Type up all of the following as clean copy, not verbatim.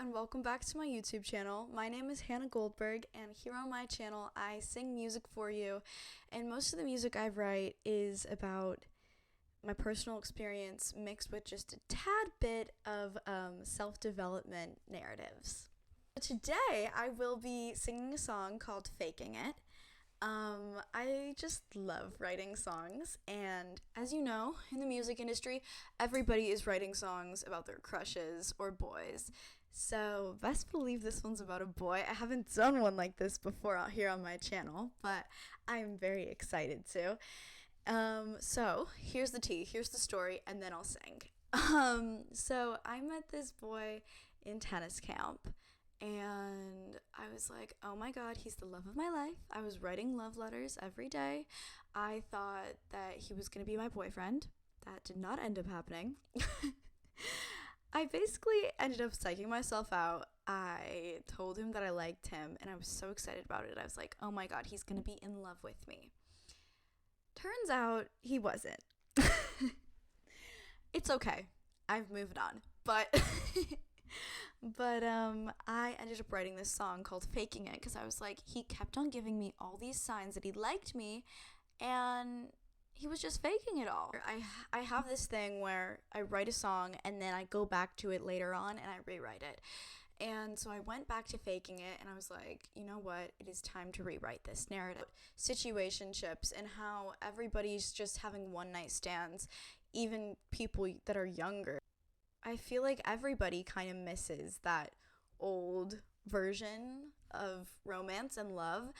and welcome back to my YouTube channel. My name is Hanna Goldberg, and here on my channel I sing music for you, and most of the music I write is about my personal experience mixed with just a tad bit of self-development narratives. Today I will be singing a song called Faking It. I just love writing songs, and as you know, in the music industry, everybody is writing songs about their crushes or boys. So best believe this one's about a boy. I haven't done one like this before out here on my channel, but I'm very excited to. So here's the tea, here's the story, and then I'll sing. So I met this boy in tennis camp, and I was like, oh my god, he's the love of my life. I was writing love letters every day. I thought that he was going to be my boyfriend. That did not end up happening. I basically ended up psyching myself out. I told him that I liked him, and I was so excited about it. I was like, oh my god, he's going to be in love with me. Turns out he wasn't. It's okay. I've moved on. But I ended up writing this song called Faking It because I was like, he kept on giving me all these signs that he liked me, and he was just faking it all. I have this thing where I write a song and then I go back to it later on and I rewrite it. And so I went back to Faking It, and I was like, you know what, it is time to rewrite this narrative. Situationships and how everybody's just having one-night stands, even people that are younger. I feel like everybody kind of misses that old version of romance and love.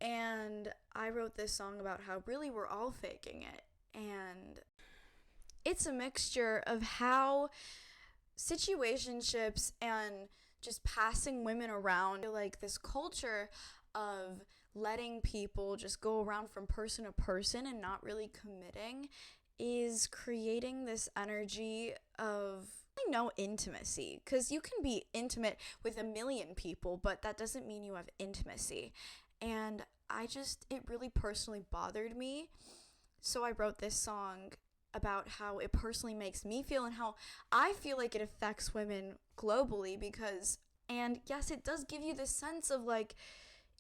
And I wrote this song about how really we're all faking it. And it's a mixture of how situationships and just passing women around, like this culture of letting people just go around from person to person and not really committing, is creating this energy of no intimacy, because you can be intimate with a million people, but that doesn't mean you have intimacy. And it really personally bothered me, so I wrote this song about how it personally makes me feel and how I feel like it affects women globally, and yes, it does give you this sense of like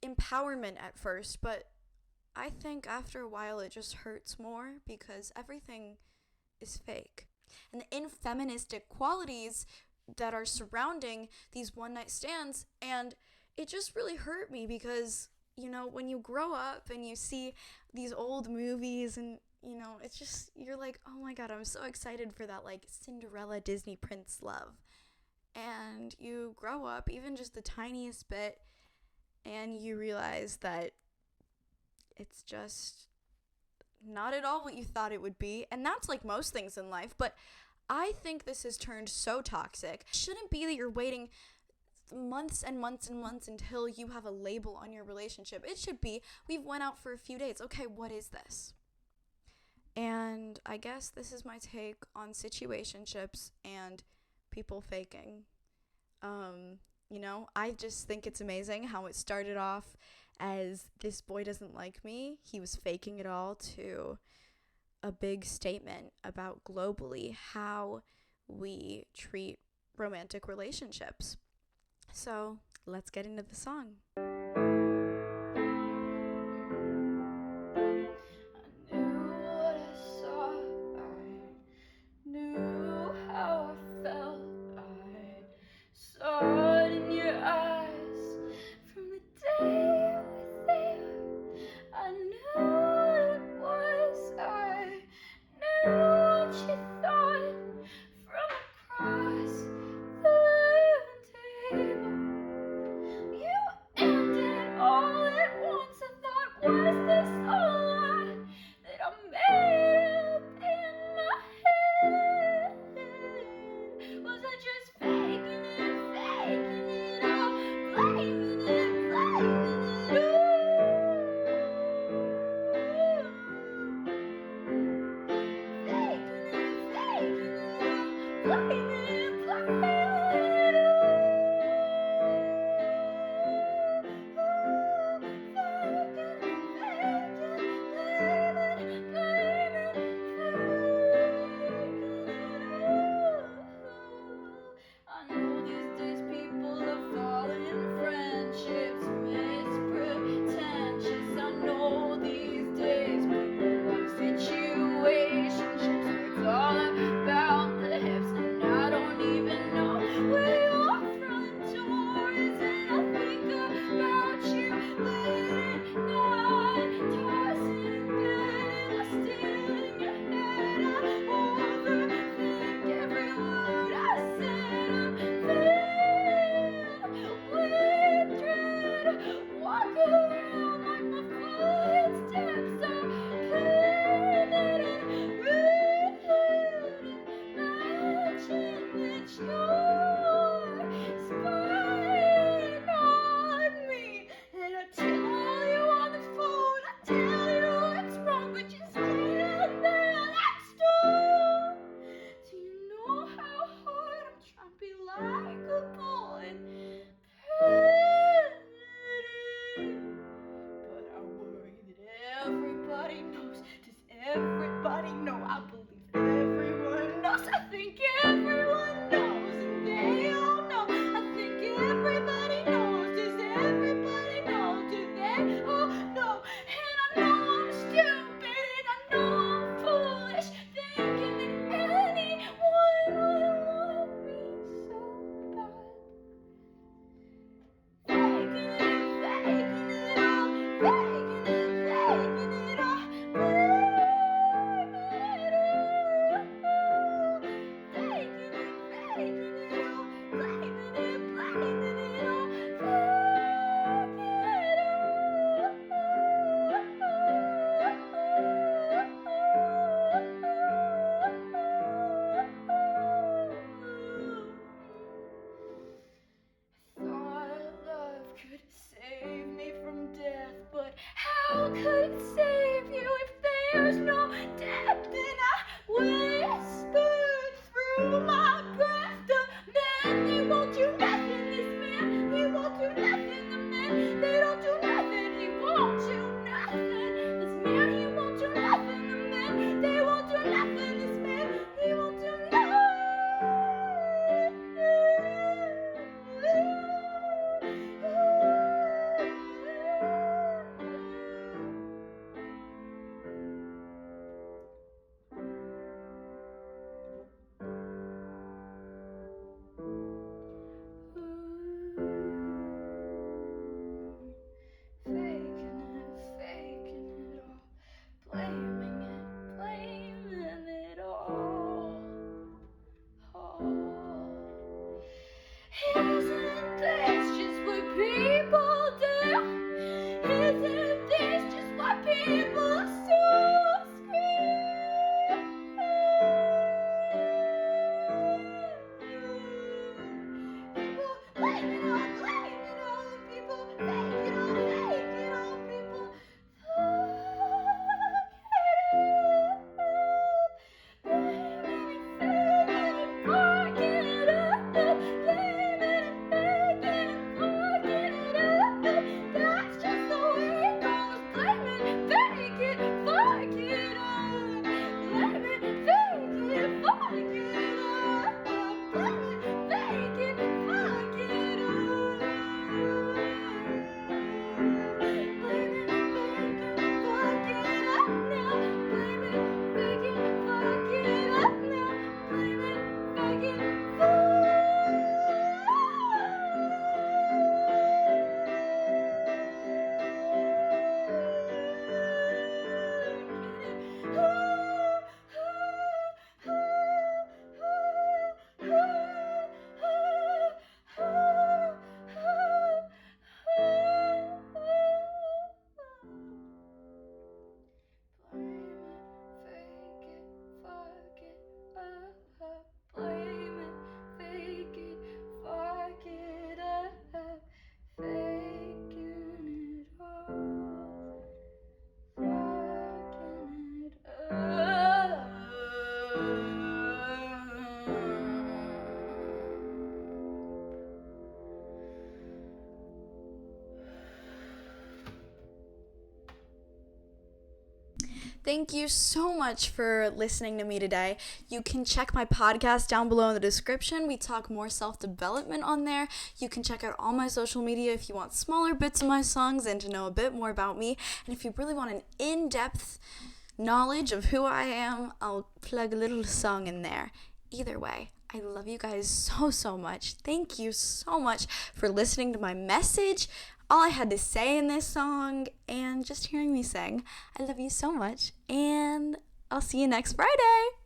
empowerment at first, but I think after a while it just hurts more because everything is fake. And the infeministic qualities that are surrounding these one-night stands, and it just really hurt me because, you know, when you grow up and you see these old movies and, you know, it's just, you're like, oh my god, I'm so excited for that, like, Cinderella Disney prince love. And you grow up even just the tiniest bit and you realize that it's just not at all what you thought it would be. And that's like most things in life, but I think this has turned so toxic. It shouldn't be that you're waiting months and months and months until you have a label on your relationship. It should be, we've went out for a few dates. Okay, what is this? And I guess this is my take on situationships and people faking. You know, I just think it's amazing how it started off as this boy doesn't like me. He was faking it all, to a big statement about globally how we treat romantic relationships. So let's get into the song. likable and pretty. But I worry that everybody knows. Does everybody know? I believe everyone knows. I think everyone knows, and they all know. I think everybody knows. Does everybody know? Do they all know? And I know I'm stupid, and I know I'm foolish, thinking that anyone would want me so bad. Faking it all, faking it all, could save me from death, but how could it save you if there's no depth? And I whispered through my breath, the men, they won't do nothing. This man, he won't do nothing. The men, they don't do nothing. He won't do nothing. This man, he won't do nothing. The men, they won't do nothing. This man, he won't do nothing. Isn't this just what people do? Isn't this just what people so scream? People blame it all, people fake it all, people Thank you so much for listening to me today. You can check my podcast down below in the description. We talk more self-development on there. You can check out all my social media if you want smaller bits of my songs and to know a bit more about me. And if you really want an in-depth knowledge of who I am, I'll plug a little song in there. Either way, I love you guys so much. Thank you so much for listening to my message, all I had to say in this song, and just hearing me sing. I love you so much, and I'll see you next Friday.